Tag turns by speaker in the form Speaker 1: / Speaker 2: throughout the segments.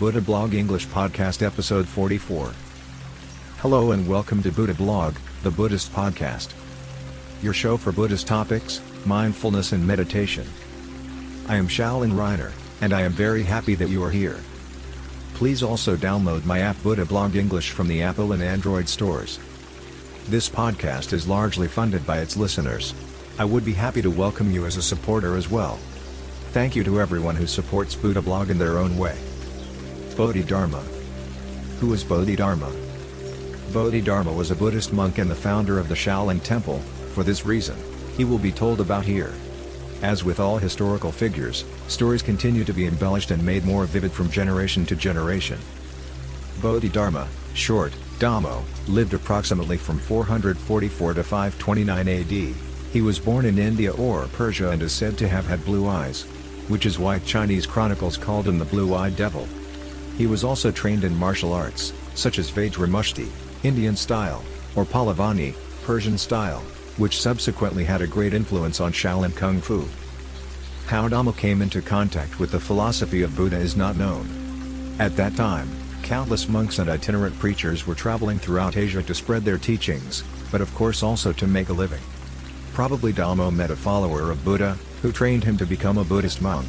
Speaker 1: Buddha Blog English Podcast Episode 44. Hello and welcome to Buddha Blog, the Buddhist podcast. Your show for Buddhist topics, mindfulness and meditation. I am Shaolin-Rainer, and I am very happy that you are here. Please also download my app Buddha Blog English from the Apple and Android stores. This podcast is largely funded by its listeners. I would be happy to welcome you as a supporter as well. Thank you to everyone who supports Buddha Blog in their own way. Bodhidharma. Who is Bodhidharma? Bodhidharma was a Buddhist monk and the founder of the Shaolin Temple. For this reason, he will be told about here. As with all historical figures, stories continue to be embellished and made more vivid from generation to generation. Bodhidharma, short, Dhammo, lived approximately from 444 to 529 AD. He was born in India or Persia and is said to have had blue eyes, which is why Chinese chronicles called him the Blue-Eyed Devil. He was also trained in martial arts, such as Vajramushti, Indian style, or Palavani, Persian style, which subsequently had a great influence on Shaolin Kung Fu. How Dhammo came into contact with the philosophy of Buddha is not known. At that time, countless monks and itinerant preachers were traveling throughout Asia to spread their teachings, but of course also to make a living. Probably Dhammo met a follower of Buddha, who trained him to become a Buddhist monk.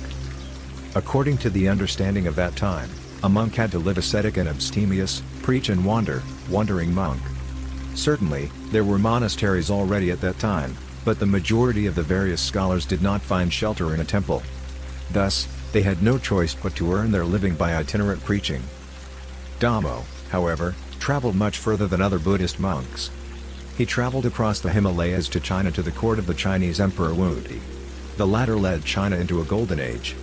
Speaker 1: According to the understanding of that time, a monk had to live ascetic and abstemious, preach and wandering monk. Certainly, there were monasteries already at that time, but the majority of the various scholars did not find shelter in a temple. Thus, they had no choice but to earn their living by itinerant preaching. Dhammo, however, traveled much further than other Buddhist monks. He traveled across the Himalayas to China to the court of the Chinese Emperor Wuti. The latter led China into a golden age.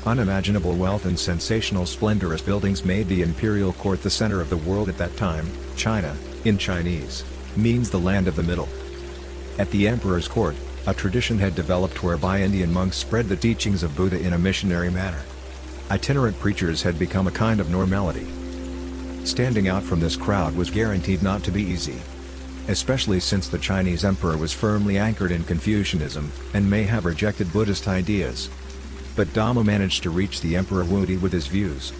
Speaker 1: Unimaginable wealth and sensational splendorous buildings made the imperial court the center of the world at that time. China, in Chinese, means the land of the middle. At the emperor's court, a tradition had developed whereby Indian monks spread the teachings of Buddha in a missionary manner. Itinerant preachers had become a kind of normality. Standing out from this crowd was guaranteed not to be easy, especially since the Chinese emperor was firmly anchored in Confucianism, and may have rejected Buddhist ideas. But Dhammo managed to reach the Emperor Wuti with his views.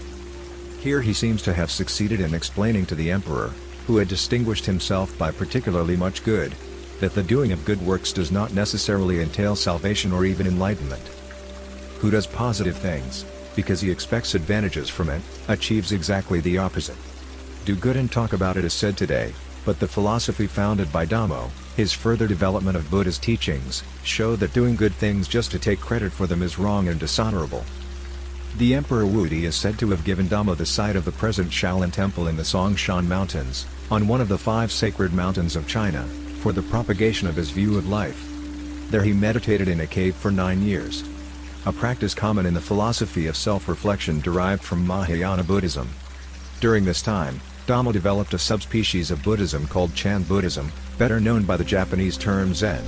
Speaker 1: Here he seems to have succeeded in explaining to the emperor, who had distinguished himself by particularly much good, that the doing of good works does not necessarily entail salvation or even enlightenment. Who does positive things, because he expects advantages from it, achieves exactly the opposite. Do good and talk about it is said today. But the philosophy founded by Dhammo, his further development of Buddha's teachings, show that doing good things just to take credit for them is wrong and dishonorable. The Emperor Wuti is said to have given Dhammo the site of the present Shaolin Temple in the Songshan Mountains, on one of the 5 sacred mountains of China, for the propagation of his view of life. There he meditated in a cave for 9 years. A practice common in the philosophy of self-reflection derived from Mahayana Buddhism. During this time, Dhammo developed a subspecies of Buddhism called Chan Buddhism, better known by the Japanese term Zen.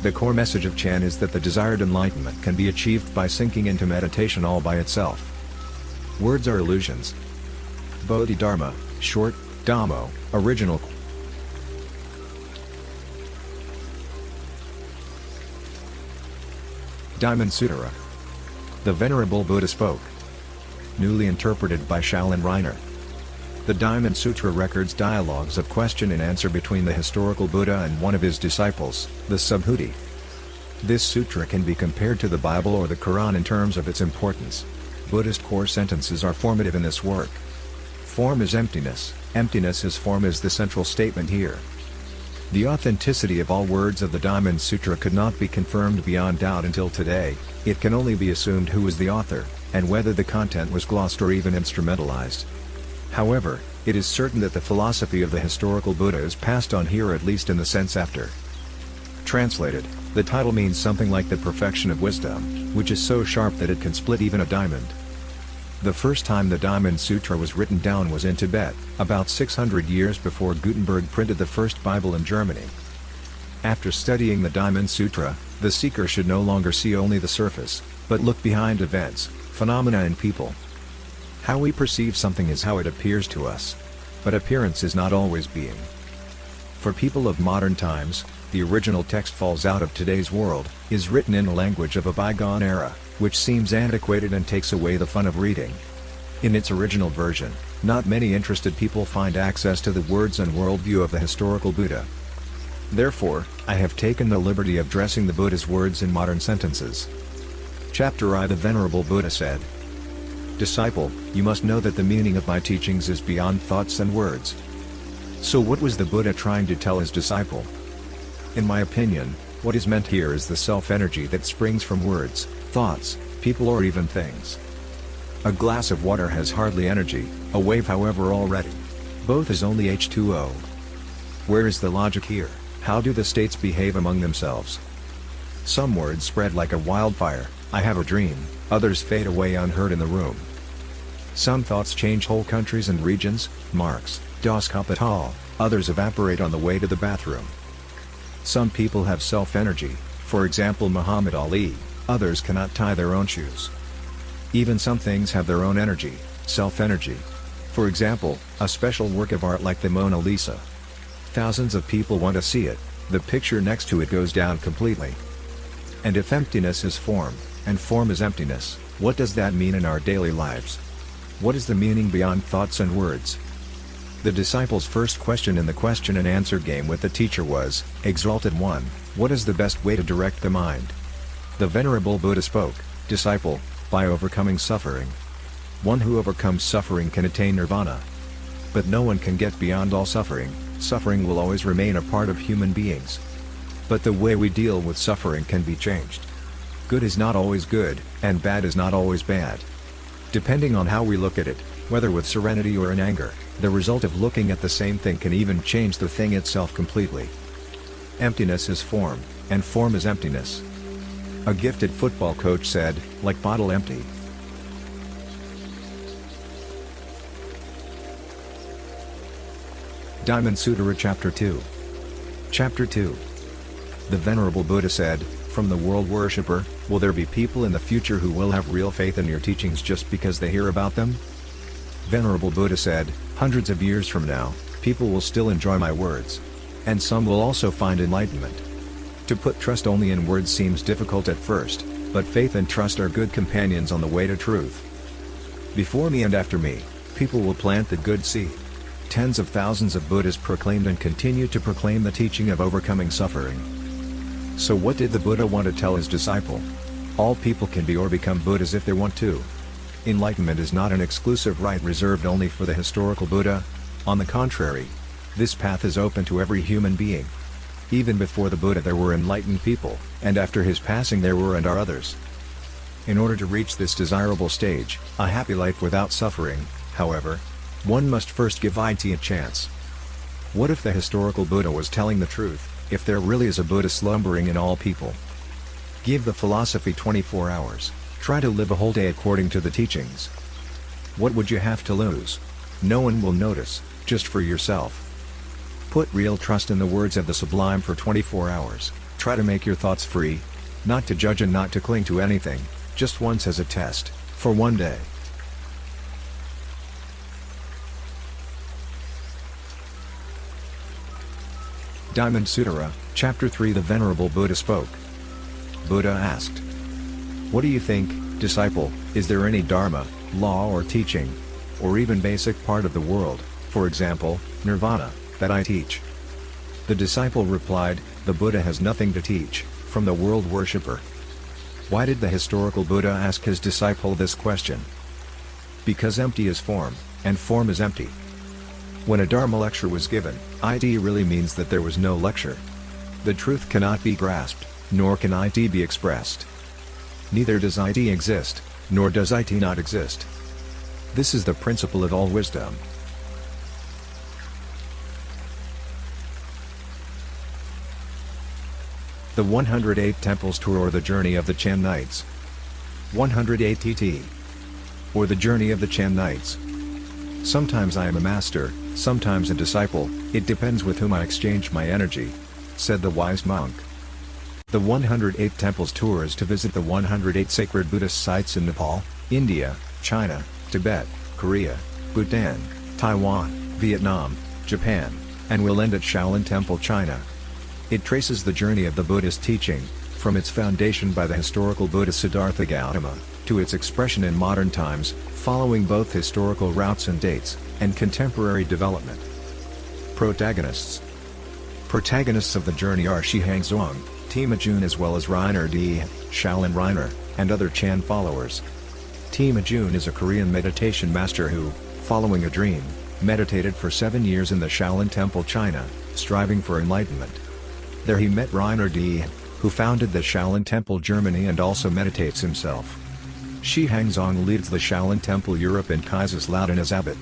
Speaker 1: The core message of Chan is that the desired enlightenment can be achieved by sinking into meditation all by itself. Words are illusions. Bodhidharma, short, Dhammo, original. Diamond Sutra. The Venerable Buddha spoke. Newly interpreted by Shaolin-Rainer. The Diamond Sutra records dialogues of question and answer between the historical Buddha and one of his disciples, the Subhuti. This sutra can be compared to the Bible or the Quran in terms of its importance. Buddhist core sentences are formative in this work. Form is emptiness, emptiness is form is the central statement here. The authenticity of all words of the Diamond Sutra could not be confirmed beyond doubt until today. It can only be assumed who was the author, and whether the content was glossed or even instrumentalized. However, it is certain that the philosophy of the historical Buddha is passed on here, at least in the sense after. Translated, the title means something like the perfection of wisdom, which is so sharp that it can split even a diamond. The first time the Diamond Sutra was written down was in Tibet, about 600 years before Gutenberg printed the first Bible in Germany. After studying the Diamond Sutra, the seeker should no longer see only the surface, but look behind events, phenomena and people. How we perceive something is how it appears to us. But appearance is not always being. For people of modern times, the original text falls out of today's world, is written in a language of a bygone era, which seems antiquated and takes away the fun of reading. In its original version, not many interested people find access to the words and worldview of the historical Buddha. Therefore, I have taken the liberty of dressing the Buddha's words in modern sentences. Chapter I. The Venerable Buddha said, "Disciple, you must know that the meaning of my teachings is beyond thoughts and words." So what was the Buddha trying to tell his disciple? In my opinion, what is meant here is the self-energy that springs from words, thoughts, people or even things. A glass of water has hardly energy, a wave however already. Both is only H2O. Where is the logic here? How do the states behave among themselves? Some words spread like a wildfire, I have a dream, others fade away unheard in the room. Some thoughts change whole countries and regions, Marx, Das Kapital, others evaporate on the way to the bathroom. Some people have self-energy, for example Muhammad Ali, others cannot tie their own shoes. Even some things have their own energy, self-energy. For example, a special work of art like the Mona Lisa. Thousands of people want to see it, the picture next to it goes down completely. And if emptiness is form, and form is emptiness, what does that mean in our daily lives? What is the meaning beyond thoughts and words? The disciple's first question in the question and answer game with the teacher was, Exalted One, what is the best way to direct the mind? The Venerable Buddha spoke, Disciple, by overcoming suffering. One who overcomes suffering can attain nirvana. But no one can get beyond all suffering, suffering will always remain a part of human beings. But the way we deal with suffering can be changed. Good is not always good, and bad is not always bad. Depending on how we look at it, whether with serenity or in anger, the result of looking at the same thing can even change the thing itself completely. Emptiness is form, and form is emptiness. A gifted football coach said, like bottle empty. Diamond Sutra Chapter 2. Chapter 2. The Venerable Buddha said, from the world worshipper, will there be people in the future who will have real faith in your teachings just because they hear about them? Venerable Buddha said, hundreds of years from now, people will still enjoy my words. And some will also find enlightenment. To put trust only in words seems difficult at first, but faith and trust are good companions on the way to truth. Before me and after me, people will plant the good seed. Tens of thousands of Buddhas proclaimed and continue to proclaim the teaching of overcoming suffering. So what did the Buddha want to tell his disciple? All people can be or become Buddhas if they want to. Enlightenment is not an exclusive right reserved only for the historical Buddha. On the contrary, this path is open to every human being. Even before the Buddha there were enlightened people, and after his passing there were and are others. In order to reach this desirable stage, a happy life without suffering, however, one must first give it a chance. What if the historical Buddha was telling the truth, if there really is a Buddha slumbering in all people? Give the philosophy 24 hours, try to live a whole day according to the teachings. What would you have to lose? No one will notice, just for yourself. Put real trust in the words of the sublime for 24 hours, try to make your thoughts free, not to judge and not to cling to anything, just once as a test, for one day. Diamond Sutra, Chapter 3. The Venerable Buddha spoke. Buddha asked, what do you think, disciple, is there any dharma, law or teaching, or even basic part of the world, for example, nirvana, that I teach? The disciple replied, the Buddha has nothing to teach, from the world worshipper. Why did the historical Buddha ask his disciple this question? Because empty is form, and form is empty. When a Dharma lecture was given, it really means that there was no lecture. The truth cannot be grasped, nor can it be expressed. Neither does it exist, nor does it not exist. This is the principle of all wisdom. The 108 Temples Tour or the Journey of the Chan Knights. 108 TT. Or the Journey of the Chan Knights. Sometimes I am a master, sometimes a disciple, it depends with whom I exchange my energy, said the wise monk. The 108 Temples Tour is to visit the 108 sacred Buddhist sites in Nepal, India, China, Tibet, Korea, Bhutan, Taiwan, Vietnam, Japan, and will end at Shaolin Temple, China. It traces the journey of the Buddhist teaching, from its foundation by the historical Buddha Siddhartha Gautama, to its expression in modern times, following both historical routes and dates, and contemporary development. Protagonists. Protagonists of the journey are Shi Hangzhuang, Tima Jun as well as Rainer D, Shaolin-Rainer, and other Chan followers. Tima Jun is a Korean meditation master who, following a dream, meditated for 7 years in the Shaolin Temple, China, striving for enlightenment. There he met Rainer D, who founded the Shaolin Temple Germany and also meditates himself. Shi Hangzhuang leads the Shaolin Temple Europe in Kaiserslautern as abbot.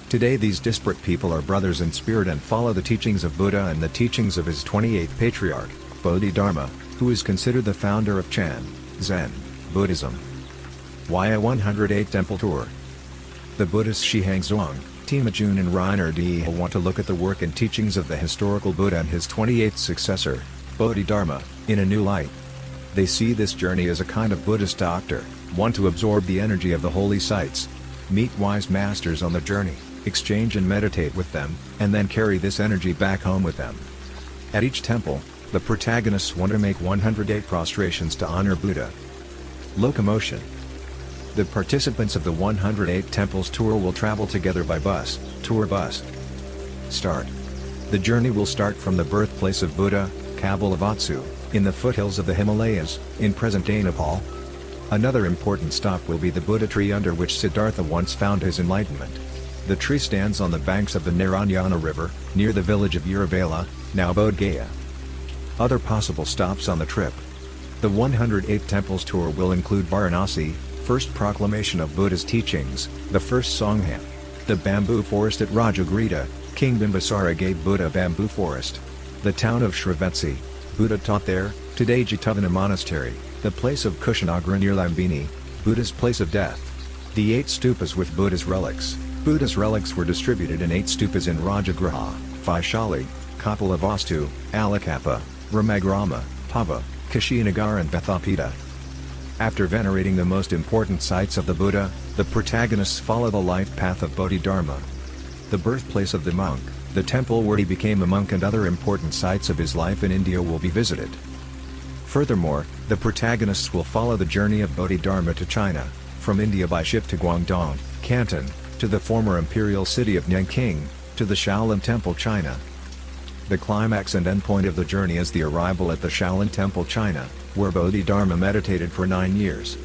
Speaker 1: Today these disparate people are brothers in spirit and follow the teachings of Buddha and the teachings of his 28th patriarch, Bodhidharma, who is considered the founder of Chan, Zen, Buddhism. Why a 108 temple tour? The Buddhists Shi Hangzhuang, Tima Jun and Rainer D want to look at the work and teachings of the historical Buddha and his 28th successor, Bodhidharma, in a new light. They see this journey as a kind of Buddhist doctor, want to absorb the energy of the holy sites, meet wise masters on the journey, exchange and meditate with them, and then carry this energy back home with them. At each temple, the protagonists want to make 108 prostrations to honor Buddha. Locomotion. The participants of the 108 Temples tour will travel together by bus, tour bus. Start. The journey will start from the birthplace of Buddha, Kavalavatsu, in the foothills of the Himalayas, in present-day Nepal. Another important stop will be the Buddha tree under which Siddhartha once found his enlightenment. The tree stands on the banks of the Narayana River, near the village of Uruvela, now Bodh Gaya. Other possible stops on the trip. The 108 Temples tour will include Varanasi, first proclamation of Buddha's teachings, the first Sangha. The bamboo forest at Rajagrita, King Bimbisara gave Buddha a bamboo forest. The town of Shravetsi, Buddha taught there, today Jetavana Monastery, the place of Kushinagra near Lumbini, Buddha's place of death. The 8 stupas with Buddha's relics. Buddha's relics were distributed in 8 stupas in Rajagriha, Vaishali, Kapilavastu, Alakappa, Ramagrama, Pava, Kushinagar and Vathapita. After venerating the most important sites of the Buddha, the protagonists follow the life path of Bodhidharma. The birthplace of the monk, the temple where he became a monk and other important sites of his life in India will be visited. Furthermore, the protagonists will follow the journey of Bodhidharma to China, from India by ship to Guangdong, Canton, to the former imperial city of Nanking, to the Shaolin Temple, China. The climax and endpoint of the journey is the arrival at the Shaolin Temple, China, where Bodhidharma meditated for 9 years.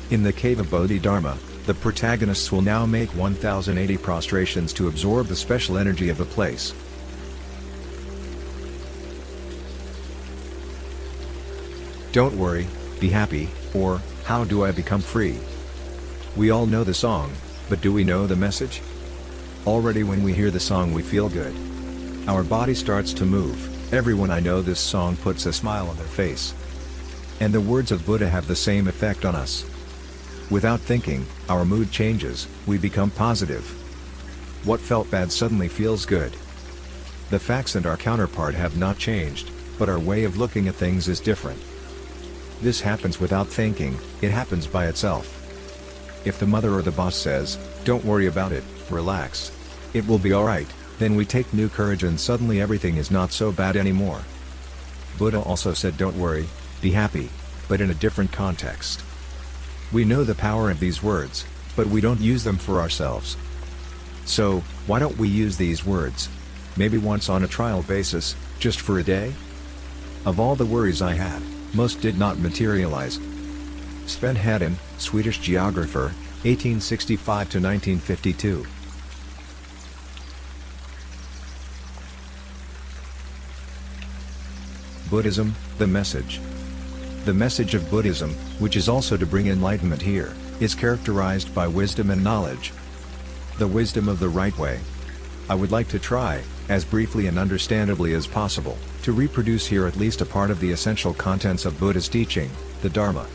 Speaker 1: In the cave of Bodhidharma, the protagonists will now make 1080 prostrations to absorb the special energy of the place. Don't worry, be happy, or, how do I become free? We all know the song, but do we know the message? Already when we hear the song we feel good. Our body starts to move, everyone I know this song puts a smile on their face. And the words of Buddha have the same effect on us. Without thinking, our mood changes, we become positive. What felt bad suddenly feels good. The facts and our counterpart have not changed, but our way of looking at things is different. This happens without thinking, it happens by itself. If the mother or the boss says, "Don't worry about it, relax. It will be alright," then we take new courage and suddenly everything is not so bad anymore. Buddha also said don't worry, be happy, but in a different context. We know the power of these words, but we don't use them for ourselves. So, why don't we use these words? Maybe once on a trial basis, just for a day? Of all the worries I had, most did not materialize. Sven Hedin, Swedish geographer, 1865 to 1952. Buddhism, the message. The message of Buddhism, which is also to bring enlightenment here, is characterized by wisdom and knowledge. The wisdom of the right way. I would like to try, as briefly and understandably as possible, to reproduce here at least a part of the essential contents of Buddha's teaching, the Dharma.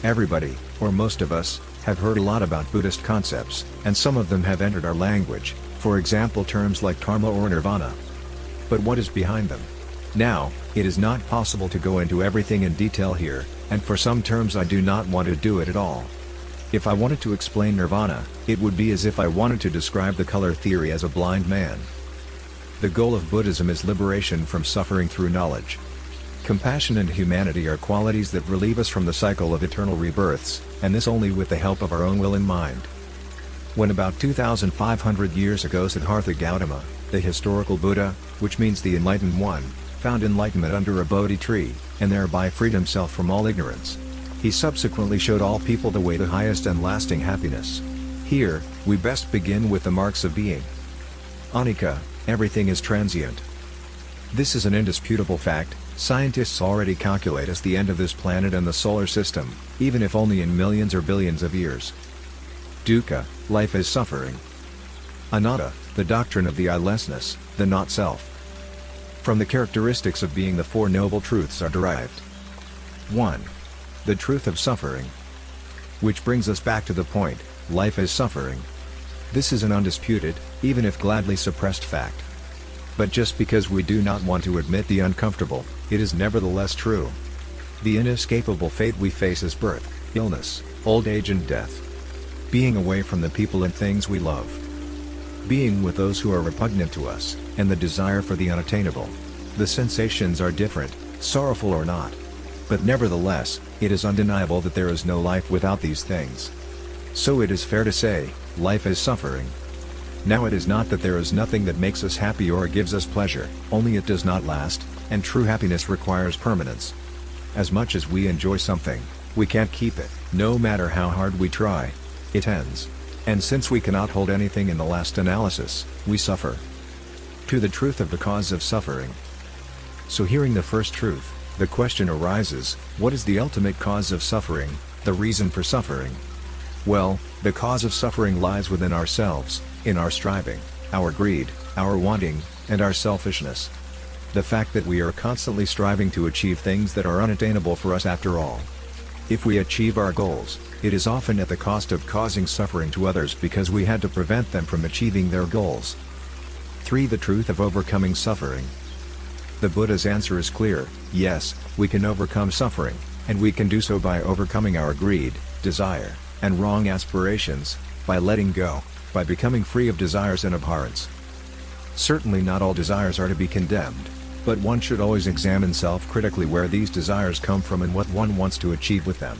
Speaker 1: Everybody, or most of us, have heard a lot about Buddhist concepts, and some of them have entered our language, for example terms like karma or nirvana. But what is behind them? Now, it is not possible to go into everything in detail here, and for some terms I do not want to do it at all. If I wanted to explain nirvana, it would be as if I wanted to describe the color theory as a blind man. The goal of Buddhism is liberation from suffering through knowledge. Compassion and humanity are qualities that relieve us from the cycle of eternal rebirths, and this only with the help of our own will and mind. When about 2,500 years ago Siddhartha Gautama, the historical Buddha, which means the enlightened one, found enlightenment under a Bodhi tree, and thereby freed himself from all ignorance. He subsequently showed all people the way to highest and lasting happiness. Here, we best begin with the marks of being. Anicca, everything is transient. This is an indisputable fact. Scientists already calculate as the end of this planet and the solar system, even if only in millions or billions of years. Dukkha, life is suffering. Anatta, the doctrine of the I-lessness, the not-self. From the characteristics of being the Four Noble Truths are derived. 1. The truth of suffering. Which brings us back to the point, life is suffering. This is an undisputed, even if gladly suppressed fact. But just because we do not want to admit the uncomfortable, it is nevertheless true. The inescapable fate we face is birth, illness, old age and death. Being away from the people and things we love. Being with those who are repugnant to us, and the desire for the unattainable. The sensations are different, sorrowful or not. But nevertheless, it is undeniable that there is no life without these things. So it is fair to say, life is suffering. Now it is not that there is nothing that makes us happy or gives us pleasure, only it does not last, and true happiness requires permanence. As much as we enjoy something, we can't keep it, no matter how hard we try. It ends. And since we cannot hold anything in the last analysis, we suffer. To the truth of the cause of suffering. So hearing the first truth, the question arises, what is the ultimate cause of suffering, the reason for suffering? Well, the cause of suffering lies within ourselves, in our striving, our greed, our wanting, and our selfishness. The fact that we are constantly striving to achieve things that are unattainable for us after all. If we achieve our goals, it is often at the cost of causing suffering to others because we had to prevent them from achieving their goals. 3. The truth of overcoming suffering. The Buddha's answer is clear, yes, we can overcome suffering, and we can do so by overcoming our greed, desire, and wrong aspirations, by letting go, by becoming free of desires and abhorrence. Certainly not all desires are to be condemned, but one should always examine self-critically where these desires come from and what one wants to achieve with them.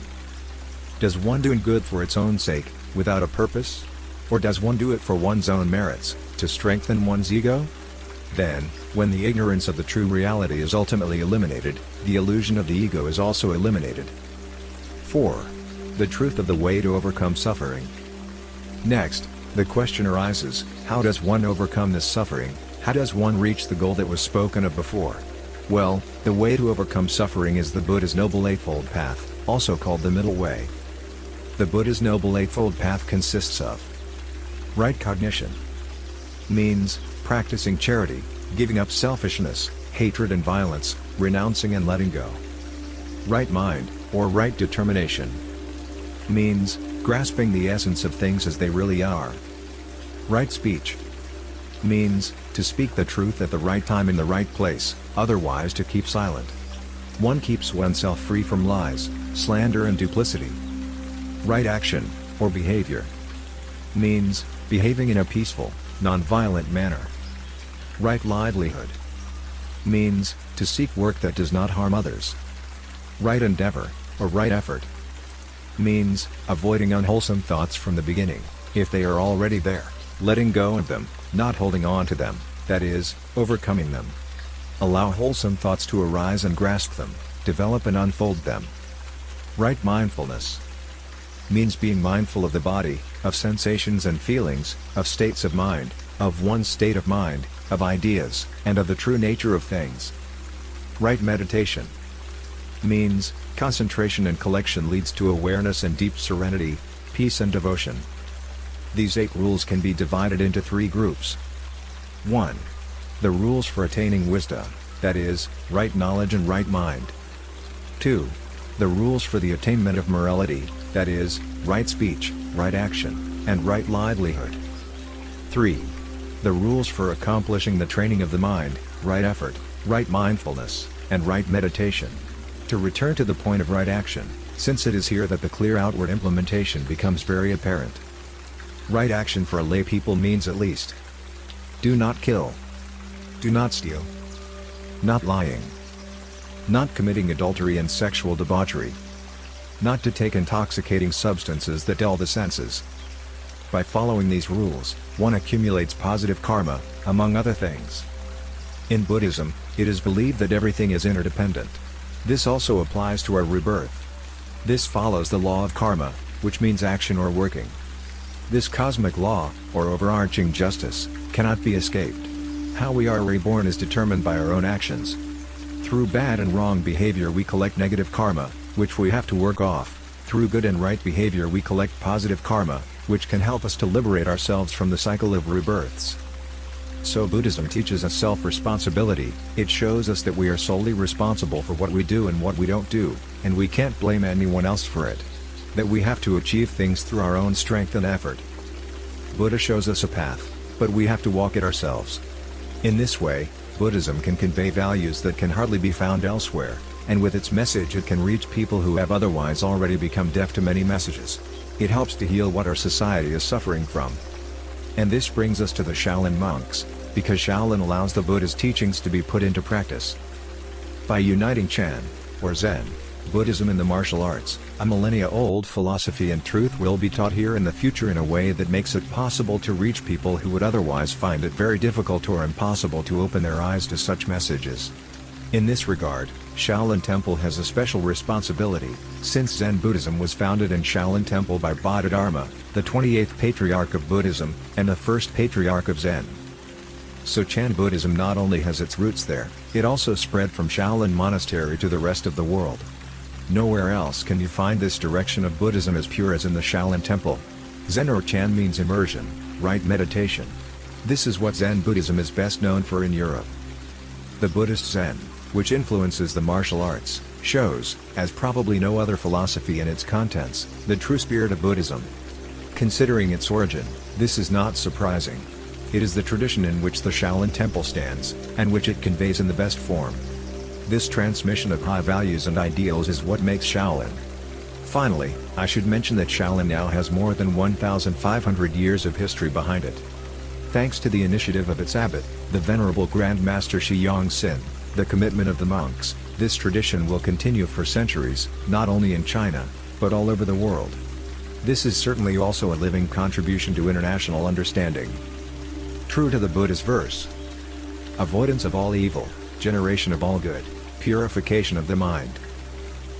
Speaker 1: Does one do good for its own sake, without a purpose? Or does one do it for one's own merits, to strengthen one's ego? Then, when the ignorance of the true reality is ultimately eliminated, the illusion of the ego is also eliminated. 4. The truth of the way to overcome suffering. Next, the question arises, how does one overcome this suffering? How does one reach the goal that was spoken of before? Well, the way to overcome suffering is the Buddha's Noble Eightfold Path, also called the Middle Way. The Buddha's Noble Eightfold Path consists of right cognition. Means, practicing charity, giving up selfishness, hatred and violence, renouncing and letting go. Right mind, or right determination. Means, grasping the essence of things as they really are. Right speech. Means, to speak the truth at the right time in the right place, otherwise to keep silent. One keeps oneself free from lies, slander and duplicity. Right action, or behavior. Means, behaving in a peaceful, non-violent manner. Right livelihood. Means, to seek work that does not harm others. Right endeavor, or right effort. Means, avoiding unwholesome thoughts from the beginning, if they are already there, letting go of them, not holding on to them, that is, overcoming them. Allow wholesome thoughts to arise and grasp them, develop and unfold them. Right mindfulness. Means being mindful of the body, of sensations and feelings, of states of mind, of one's state of mind, of ideas, and of the true nature of things. Right meditation. Means, concentration and collection leads to awareness and deep serenity, peace and devotion. These 8 rules can be divided into 3 groups. 1. The rules for attaining wisdom, that is, right knowledge and right mind. 2. The rules for the attainment of morality, that is, right speech, right action, and right livelihood. 3. The rules for accomplishing the training of the mind, right effort, right mindfulness, and right meditation. To return to the point of right action, since it is here that the clear outward implementation becomes very apparent. Right action for a lay people means at least: do not kill, do not steal, not lying, not committing adultery and sexual debauchery, not to take intoxicating substances that dull the senses. By following these rules, one accumulates positive karma, among other things. In Buddhism, it is believed that everything is interdependent. This also applies to our rebirth. This follows the law of karma, which means action or working. This cosmic law, or overarching justice, cannot be escaped. How we are reborn is determined by our own actions. Through bad and wrong behavior we collect negative karma, which we have to work off. Through good and right behavior we collect positive karma, which can help us to liberate ourselves from the cycle of rebirths. So Buddhism teaches us self-responsibility. It shows us that we are solely responsible for what we do and what we don't do, and we can't blame anyone else for it. That we have to achieve things through our own strength and effort. Buddha shows us a path, but we have to walk it ourselves. In this way, Buddhism can convey values that can hardly be found elsewhere, and with its message it can reach people who have otherwise already become deaf to many messages. It helps to heal what our society is suffering from. And this brings us to the Shaolin monks, because Shaolin allows the Buddha's teachings to be put into practice. By uniting Chan, or Zen, Buddhism and the martial arts, a millennia-old philosophy and truth will be taught here in the future in a way that makes it possible to reach people who would otherwise find it very difficult or impossible to open their eyes to such messages. In this regard, Shaolin Temple has a special responsibility, since Zen Buddhism was founded in Shaolin Temple by Bodhidharma, the 28th Patriarch of Buddhism, and the first Patriarch of Zen. So Chan Buddhism not only has its roots there, it also spread from Shaolin Monastery to the rest of the world. Nowhere else can you find this direction of Buddhism as pure as in the Shaolin Temple. Zen or Chan means immersion, right meditation. This is what Zen Buddhism is best known for in Europe. The Buddhist Zen, which influences the martial arts, shows, as probably no other philosophy in its contents, the true spirit of Buddhism. Considering its origin, this is not surprising. It is the tradition in which the Shaolin Temple stands, and which it conveys in the best form. This transmission of high values and ideals is what makes Shaolin. Finally, I should mention that Shaolin now has more than 1,500 years of history behind it. Thanks to the initiative of its abbot, the Venerable Grand Master Shi Yongtsin, the commitment of the monks, this tradition will continue for centuries, not only in China, but all over the world. This is certainly also a living contribution to international understanding. True to the Buddha's verse, avoidance of all evil, generation of all good, purification of the mind.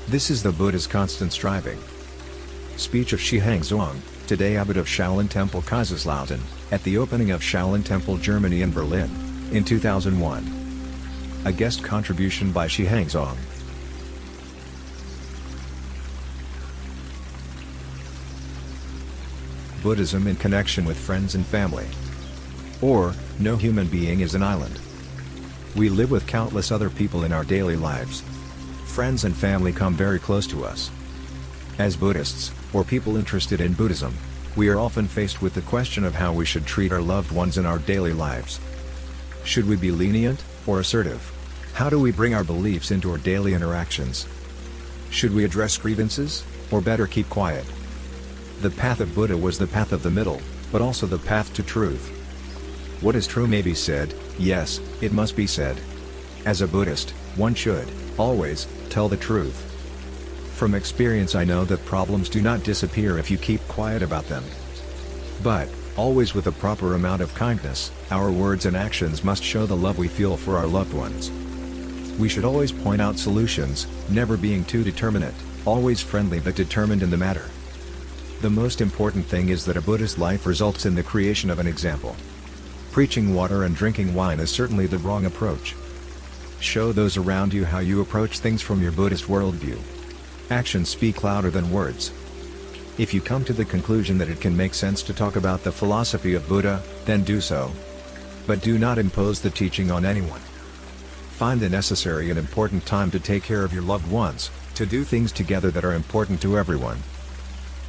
Speaker 1: This is the Buddha's constant striving. Speech of Shi Hangzhuang, today abbot of Shaolin Temple Kaiserslautern, at the opening of Shaolin Temple Germany in Berlin, in 2001. A guest contribution by Shi Hangzhuang. Buddhism in connection with friends and family. Or, no human being is an island. We live with countless other people in our daily lives. Friends and family come very close to us. As Buddhists, or people interested in Buddhism, we are often faced with the question of how we should treat our loved ones in our daily lives. Should we be lenient, or assertive? How do we bring our beliefs into our daily interactions? Should we address grievances, or better keep quiet? The path of Buddha was the path of the middle, but also the path to truth. What is true may be said, yes, it must be said. As a Buddhist, one should, always, tell the truth. From experience I know that problems do not disappear if you keep quiet about them. But, always with a proper amount of kindness, our words and actions must show the love we feel for our loved ones. We should always point out solutions, never being too determinate, always friendly but determined in the matter. The most important thing is that a Buddhist life results in the creation of an example. Preaching water and drinking wine is certainly the wrong approach. Show those around you how you approach things from your Buddhist worldview. Actions speak louder than words. If you come to the conclusion that it can make sense to talk about the philosophy of Buddha, then do so. But do not impose the teaching on anyone. Find the necessary and important time to take care of your loved ones, to do things together that are important to everyone.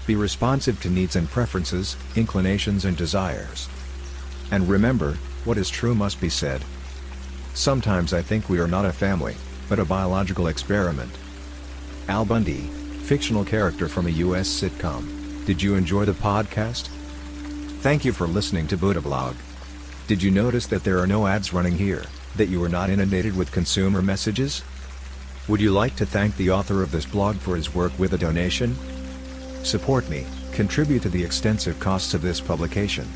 Speaker 1: Be responsive to needs and preferences, inclinations and desires. And remember, what is true must be said. Sometimes I think we are not a family, but a biological experiment. Al Bundy, fictional character from a US sitcom. Did you enjoy the podcast? Thank you for listening to Buddha Blog. Did you notice that there are no ads running here, that you are not inundated with consumer messages? Would you like to thank the author of this blog for his work with a donation? Support me, contribute to the extensive costs of this publication.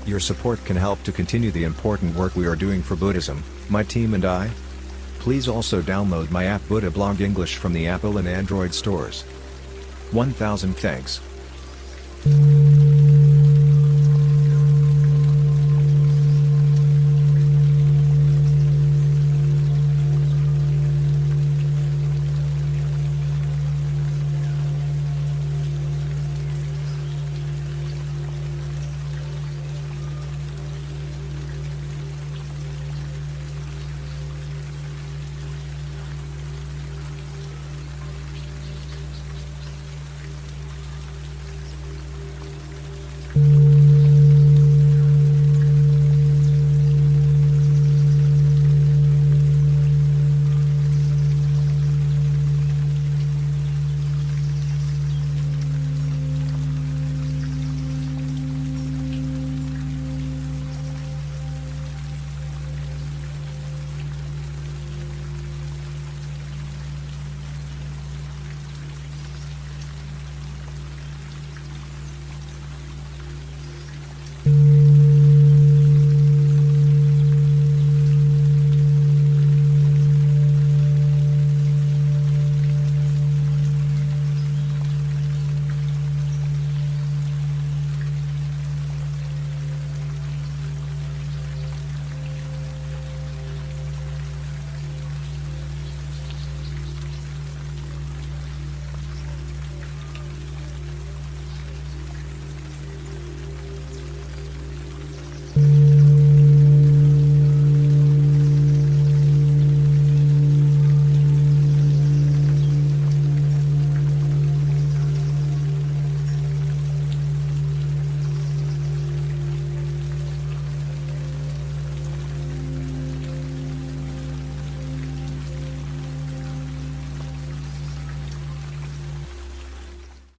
Speaker 1: Your support can help to continue the important work we are doing for Buddhism, my team and I. Please also download my app Buddha Blog English from the Apple and Android stores. 1000 thanks.